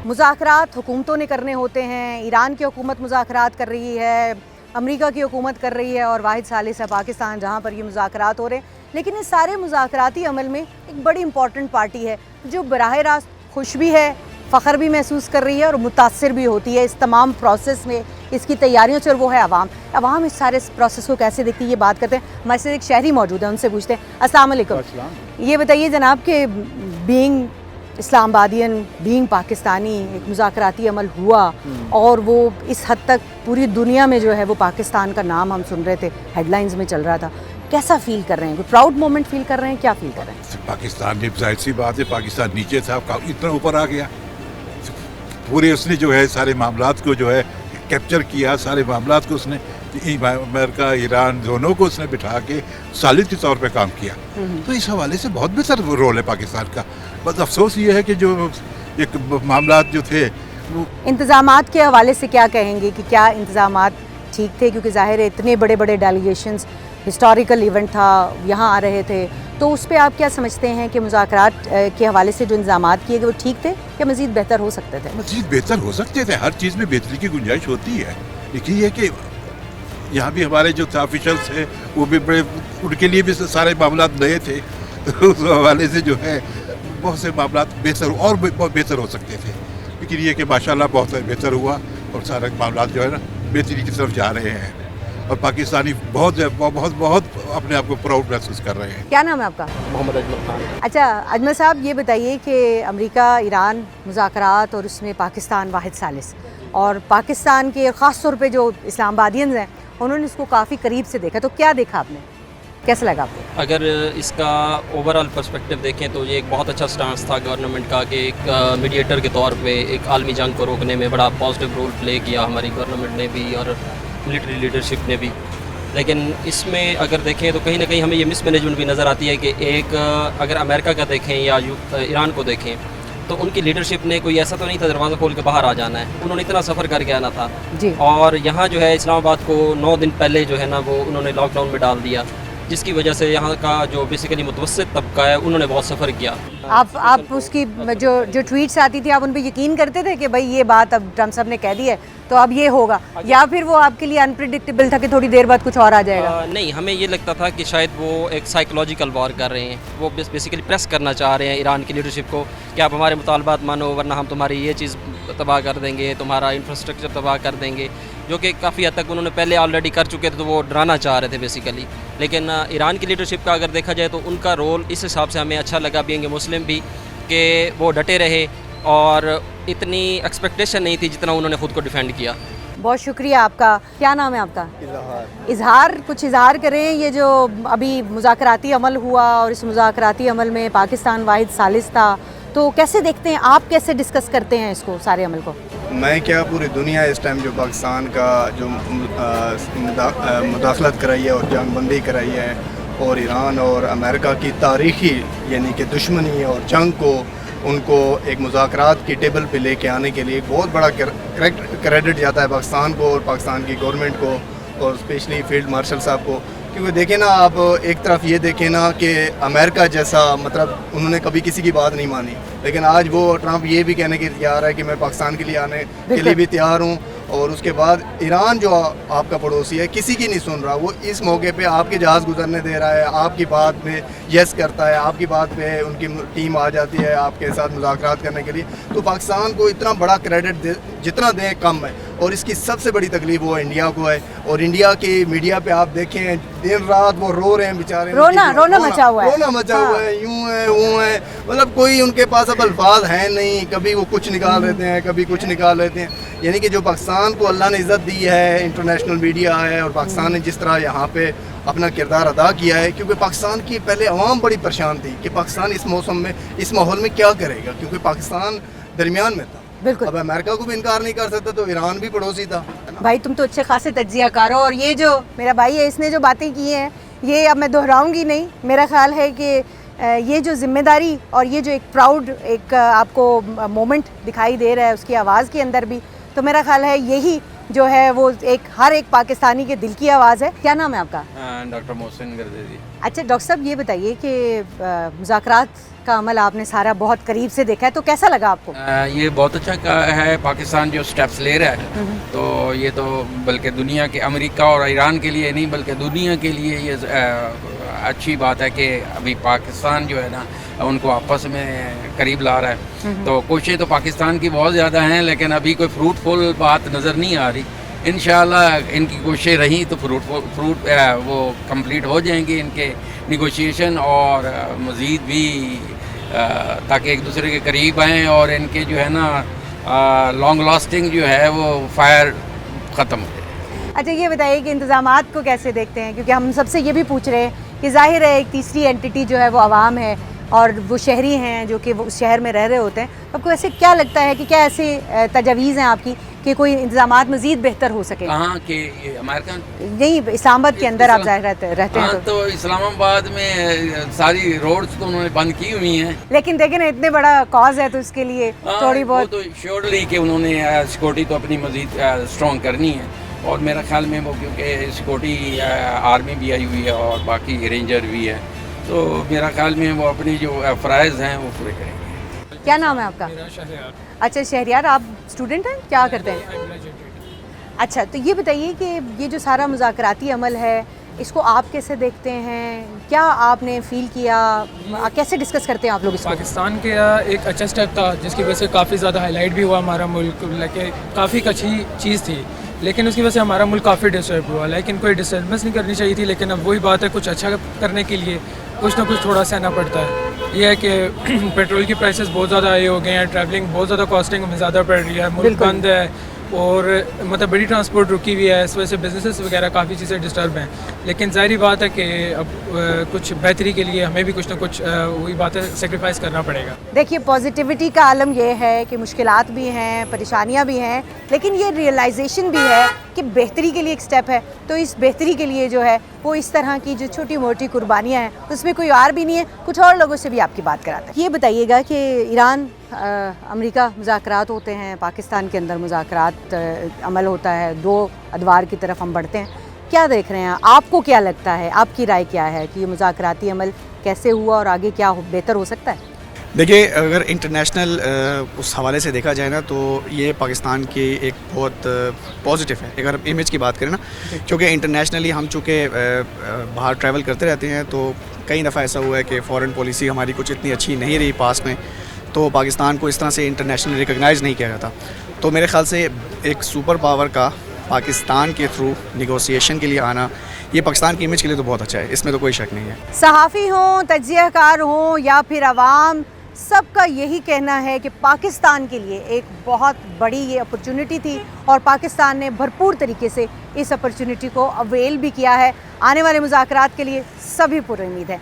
مذاکرات حکومتوں نے کرنے ہوتے ہیں، ایران کی حکومت مذاکرات کر رہی ہے، امریکہ کی حکومت کر رہی ہے اور واحد ثالث ہے پاکستان جہاں پر یہ مذاکرات ہو رہے ہیں. لیکن اس سارے مذاکراتی عمل میں ایک بڑی امپورٹنٹ پارٹی ہے جو براہ راست خوش بھی ہے، فخر بھی محسوس کر رہی ہے اور متاثر بھی ہوتی ہے اس تمام پروسیس میں، اس کی تیاریوں سے، اور وہ ہے عوام. عوام اس سارے پروسیس کو کیسے دیکھتی ہے یہ بات کرتے ہیں. ہمارے ساتھ ایک شہری موجود ہے، ان سے پوچھتے ہیں. السلام علیکم. یہ بتائیے جناب کہ بینگ اسلام آبادین، بینگ پاکستانی، ایک مذاکراتی عمل ہوا اور وہ اس حد تک پوری دنیا میں جو ہے وہ پاکستان کا نام ہم سن رہے تھے، ہیڈ لائنز میں چل رہا تھا. کیسا فیل کر رہے ہیں؟ کوئی پراؤڈ مومنٹ فیل کر رہے ہیں؟ کیا فیل کر رہے ہیں؟ پاکستان نے ظاہر سی بات ہے، پاکستان نیچے تھا، اتنا اوپر آ گیا. پورے اس نے جو ہے سارے معاملات کو جو ہے کیپچر کیا، سارے معاملات کو اس نے امریکہ ایران دونوں کو اس نے بٹھا کے ثالث کے طور پہ کام کیا. تو اس حوالے سے بہت بہتر رول ہے پاکستان کا. بس افسوس یہ ہے کہ جو ایک معاملات جو تھے وہ انتظامات کے حوالے سے کیا کہیں گے کہ کیا انتظامات ٹھیک تھے؟ کیونکہ ظاہر ہے اتنے بڑے بڑے ڈیلیگیشنز، ہسٹوریکل ایونٹ تھا، یہاں آ رہے تھے، تو اس پہ آپ کیا سمجھتے ہیں کہ مذاکرات کے حوالے سے جو انتظامات کیے گئے وہ ٹھیک تھے یا مزید بہتر ہو سکتے تھے؟ مزید بہتر ہو سکتے تھے. ہر چیز میں بہتری کی گنجائش ہوتی ہے. لیکن یہ کہ یہاں بھی ہمارے جو آفیشلس ہیں وہ بھی بڑے، ان کے لیے بھی سارے معاملات نئے تھے. اس حوالے سے جو ہے بہت سے معاملات بہتر اور بہت بہتر ہو سکتے تھے. لیکن یہ کہ ماشاءاللہ بہت بہتر ہوا اور سارے معاملات جو ہے نا بہتری کی طرف جا رہے ہیں اور پاکستانی بہت بہت بہت اپنے آپ کو پراؤڈ محسوس کر رہے ہیں. کیا نام ہے آپ کا؟ محمد اجمل خان. اچھا اجمل صاحب، یہ بتائیے کہ امریکہ ایران مذاکرات اور اس میں پاکستان واحد ثالث، اور پاکستان کے خاص طور پہ جو اسلام آبادینز ہیں انہوں نے اس کو کافی قریب سے دیکھا، تو کیا دیکھا آپ نے؟ کیسا لگا آپ کو؟ اگر اس کا اوورآل پرسپیکٹو دیکھیں تو یہ ایک بہت اچھا سٹانس تھا گورنمنٹ کا کہ ایک میڈیٹر کے طور پہ ایک عالمی جنگ کو روکنے میں بڑا پازیٹیو رول پلے کیا ہماری گورنمنٹ نے بھی اور ملٹری لیڈرشپ نے بھی. لیکن اس میں اگر دیکھیں تو کہیں نہ کہیں ہمیں یہ مس مینجمنٹ بھی نظر آتی ہے کہ ایک اگر امریکہ کا دیکھیں یا ایران کو دیکھیں تو ان کی لیڈرشپ نے کوئی ایسا تو نہیں تھا دروازہ کھول کے باہر آ جانا ہے. انہوں نے اتنا سفر کر کے آنا تھا جی. اور یہاں جو ہے اسلام آباد کو 9 دن پہلے جو ہے نا وہ انہوں نے لاک ڈاؤن میں ڈال دیا، جس کی وجہ سے یہاں کا جو بیسیکلی متوسط طبقہ ہے انہوں نے بہت سفر کیا. آپ اس کی جو ٹویٹس آتی تھی آپ ان پہ یقین کرتے تھے کہ بھائی یہ بات اب ٹرمپ صاحب نے کہہ دی ہے تو اب یہ ہوگا، یا پھر وہ آپ کے لیے انپریڈکٹیبل تھا کہ تھوڑی دیر بعد کچھ اور آ جائے گا؟ نہیں، ہمیں یہ لگتا تھا کہ شاید وہ ایک سائیکولوجیکل وار کر رہے ہیں. وہ بیسیکلی پریس کرنا چاہ رہے ہیں ایران کی لیڈرشپ کو کہ آپ ہمارے مطالبات مانو ورنہ ہم تمہاری یہ چیز تباہ کر دیں گے، تمہارا انفراسٹرکچر تباہ کر دیں گے، جو کہ کافی حد تک انہوں نے پہلے آلریڈی کر چکے تھے. تو وہ ڈرانا چاہ رہے تھے بیسیکلی. لیکن ایران کی لیڈرشپ کا اگر دیکھا جائے تو ان کا رول اس حساب سے ہمیں اچھا لگا بینگ اے مسلم بھی، کہ وہ ڈٹے رہے اور اتنی ایکسپیکٹیشن نہیں تھی جتنا انہوں نے خود کو ڈیفینڈ کیا. بہت شکریہ آپ کا. کیا نام ہے آپ کا؟ اظہار. کچھ اظہار کریں، یہ جو ابھی مذاکراتی عمل ہوا اور اس مذاکراتی عمل میں پاکستان واحد ثالث تھا، تو کیسے دیکھتے ہیں آپ؟ کیسے ڈسکس کرتے ہیں اس کو، سارے عمل کو؟ میں کیا، پوری دنیا اس ٹائم جو پاکستان کا جو مداخلت کرائی ہے اور جنگ بندی کرائی ہے، اور ایران اور امریکہ کی تاریخی یعنی کہ دشمنی اور جنگ کو ان کو ایک مذاکرات کی ٹیبل پہ لے کے آنے کے لیے ایک بہت بڑا کریڈٹ جاتا ہے پاکستان کو اور پاکستان کی گورنمنٹ کو اور اسپیشلی فیلڈ مارشل صاحب کو. کیونکہ دیکھیں نا آپ، ایک طرف یہ دیکھیں نا کہ امریکہ جیسا مطلب انہوں نے کبھی کسی کی بات نہیں مانی، لیکن آج وہ ٹرمپ یہ بھی کہنے کے تیار ہے کہ میں پاکستان کے لیے آنے کے لیے بھی تیار ہوں. اور اس کے بعد ایران جو آپ کا پڑوسی ہے کسی کی نہیں سن رہا، وہ اس موقع پہ آپ کے جہاز گزرنے دے رہا ہے، آپ کی بات میں یس کرتا ہے، آپ کی بات پہ ان کی ٹیم آ جاتی ہے آپ کے ساتھ مذاکرات کرنے کے لیے. تو پاکستان کو اتنا بڑا کریڈٹ جتنا دیں کم ہے، اور اس کی سب سے بڑی تکلیف وہ انڈیا کو ہے. اور انڈیا کی میڈیا پہ آپ دیکھیں دن رات وہ رو رہے ہیں بیچارے، رونا مچا ہوا ہے، یوں ہے وہ ہے، مطلب کوئی ان کے پاس اب الفاظ ہیں نہیں. کبھی وہ کچھ نکال لیتے ہیں، کبھی کچھ نکال لیتے ہیں. یعنی کہ جو پاکستان کو اللہ نے عزت دی ہے، انٹرنیشنل میڈیا ہے، اور پاکستان نے جس طرح یہاں پہ اپنا کردار ادا کیا ہے، کیونکہ پاکستان کی پہلے عوام بڑی پریشان تھی کہ پاکستان اس موسم میں اس ماحول میں کیا کرے گا، کیونکہ پاکستان درمیان میں تھا. بالکل. اب امریکہ کو بھی انکار نہیں کر سکتا تو ایران بھی پڑوسی تھا. بھائی تم تو اچھے خاصے تجزیہ کار ہو، اور یہ جو میرا بھائی ہے اس نے جو باتیں کی ہیں یہ اب میں دہراؤں گی نہیں. میرا خیال ہے کہ یہ جو ذمہ داری اور یہ جو ایک پراؤڈ ایک آپ کو مومنٹ دکھائی دے رہا ہے اس کی آواز کے اندر بھی، تو میرا خیال ہے یہی جو ہے وہ ہر ایک پاکستانی کے دل کی آواز ہے. کیا نام ہے آپ کا؟ ڈاکٹر محسن گردیزی. اچھا ڈاکٹر صاحب یہ بتائیے کہ مذاکرات کا عمل آپ نے سارا بہت قریب سے دیکھا ہے تو کیسا لگا آپ کو؟ یہ بہت اچھا ہے پاکستان جو سٹیپس لے رہا ہے, تو یہ تو بلکہ دنیا کے امریکہ اور ایران کے لیے نہیں بلکہ دنیا کے لیے یہ اچھی بات ہے کہ ابھی پاکستان جو ہے نا ان کو آپس میں قریب لا رہا ہے. تو کوششیں تو پاکستان کی بہت زیادہ ہیں لیکن ابھی کوئی فروٹفل بات نظر نہیں آ رہی. انشاءاللہ ان کی کوششیں رہیں تو فروٹ وہ کمپلیٹ ہو جائیں گی ان کے نیگوشیشن, اور مزید بھی تاکہ ایک دوسرے کے قریب آئیں اور ان کے جو ہے نا لانگ لاسٹنگ جو ہے وہ فائر ختم ہو جائے. اچھا یہ بتائیے کہ انتظامات کو کیسے دیکھتے ہیں, کیونکہ ہم سب سے یہ بھی پوچھ رہے ہیں کہ ظاہر ہے ایک تیسری اینٹی جو ہے وہ عوام ہے اور وہ شہری ہیں جو کہ وہ اس شہر میں رہ رہے ہوتے ہیں. آپ کو ایسے کیا لگتا ہے کہ کیا ایسے تجاویز ہیں آپ کی کہ کوئی انتظامات مزید بہتر ہو سکے؟ کہاں کہ امریکہ نہیں, اسلام آباد کے اندر آپ ظاہر رہتے ہیں تو اسلام آباد میں ساری روڈز تو انہوں نے بند کی ہوئی ہیں, لیکن دیکھیں نا اتنے بڑا کاز ہے تو اس کے لیے تھوڑی بہت تو شیورلی کہ انہوں نے سیکورٹی تو اپنی مزید اسٹرانگ کرنی ہے. اور میرا خیال میں وہ کیونکہ سیکورٹی آرمی بھی آئی ہوئی ہے اور باقی رینجر بھی ہے, تو میرا خیال میں وہ اپنی جو فرائض ہیں وہ پورے کریں گے. کیا نام ہے آپ کا؟ اچھا شہریار, آپ اسٹوڈنٹ ہیں, کیا کرتے ہیں؟ اچھا تو یہ بتائیے کہ یہ جو سارا مذاکراتی عمل ہے اس کو آپ کیسے دیکھتے ہیں, کیا آپ نے فیل کیا, کیسے ڈسکس کرتے ہیں آپ لوگ اس کو؟ پاکستان کے ایک اچھا سٹیپ تھا جس کی وجہ سے کافی زیادہ ہائی لائٹ بھی ہوا ہمارا ملک, کافی ایک اچھی چیز تھی, لیکن اس کی وجہ سے ہمارا ملک کافی ڈسٹرب ہوا. لیکن کوئی ڈسٹربنس نہیں کرنی چاہیے تھی, لیکن اب وہی بات ہے کچھ اچھا کرنے کے لیے کچھ نہ کچھ تھوڑا سہنا پڑتا ہے. یہ ہے کہ پیٹرول کی پرائسز بہت زیادہ ہائی ہو گئے ہیں, ٹریولنگ بہت زیادہ کاسٹنگ میں زیادہ پڑ رہی ہے, ملک بند ہے اور مطلب بڑی ٹرانسپورٹ رکی ہوئی ہے, اس وجہ سے بزنسز وغیرہ کافی چیزیں ڈسٹرب ہیں. لیکن ظاہری بات ہے کہ اب کچھ بہتری کے لیے ہمیں بھی کچھ نہ کچھ وہی بات ہے سیکریفائس کرنا پڑے گا. دیکھیے پازیٹیوٹی کا عالم یہ ہے کہ مشکلات بھی ہیں, پریشانیاں بھی ہیں, لیکن یہ ریئلائزیشن بھی ہے کہ بہتری کے لیے ایک سٹیپ ہے. تو اس بہتری کے لیے جو ہے وہ اس طرح کی جو چھوٹی موٹی قربانیاں ہیں اس میں کوئی اور بھی نہیں ہے. کچھ اور لوگوں سے بھی آپ کی بات کراتے ہیں. یہ بتائیے گا کہ ایران امریکہ مذاکرات ہوتے ہیں, پاکستان کے اندر مذاکرات عمل ہوتا ہے, دو ادوار کی طرف ہم بڑھتے ہیں, کیا دیکھ رہے ہیں آپ کو, کیا لگتا ہے, آپ کی رائے کیا ہے کہ یہ مذاکراتی عمل کیسے ہوا اور آگے کیا بہتر ہو سکتا ہے؟ دیکھیے اگر انٹرنیشنل اس حوالے سے دیکھا جائے نا تو یہ پاکستان کی ایک بہت پازیٹیو ہے اگر امیج کی بات کریں نا, کیونکہ انٹرنیشنلی ہم چونکہ باہر ٹریول کرتے رہتے ہیں تو کئی دفعہ ایسا ہوا ہے کہ فارن پالیسی ہماری کچھ اتنی اچھی نہیں رہی پاس میں, تو پاکستان کو اس طرح سے انٹرنیشنل ریکگنائز نہیں کیا جاتا. تو میرے خیال سے ایک سپر پاور کا پاکستان کے تھرو نیگوسیشن کے لیے آنا یہ پاکستان کی امیج کے لیے تو بہت اچھا ہے, اس میں تو کوئی شک نہیں ہے. صحافی ہوں, تجزیہ کار ہوں یا پھر عوام, سب کا یہی کہنا ہے کہ پاکستان کے لیے ایک بہت بڑی یہ اپرچونٹی تھی اور پاکستان نے بھرپور طریقے سے اس اپرچونٹی کو اویل بھی کیا ہے. آنے والے مذاکرات کے لیے سبھی پر امید ہے.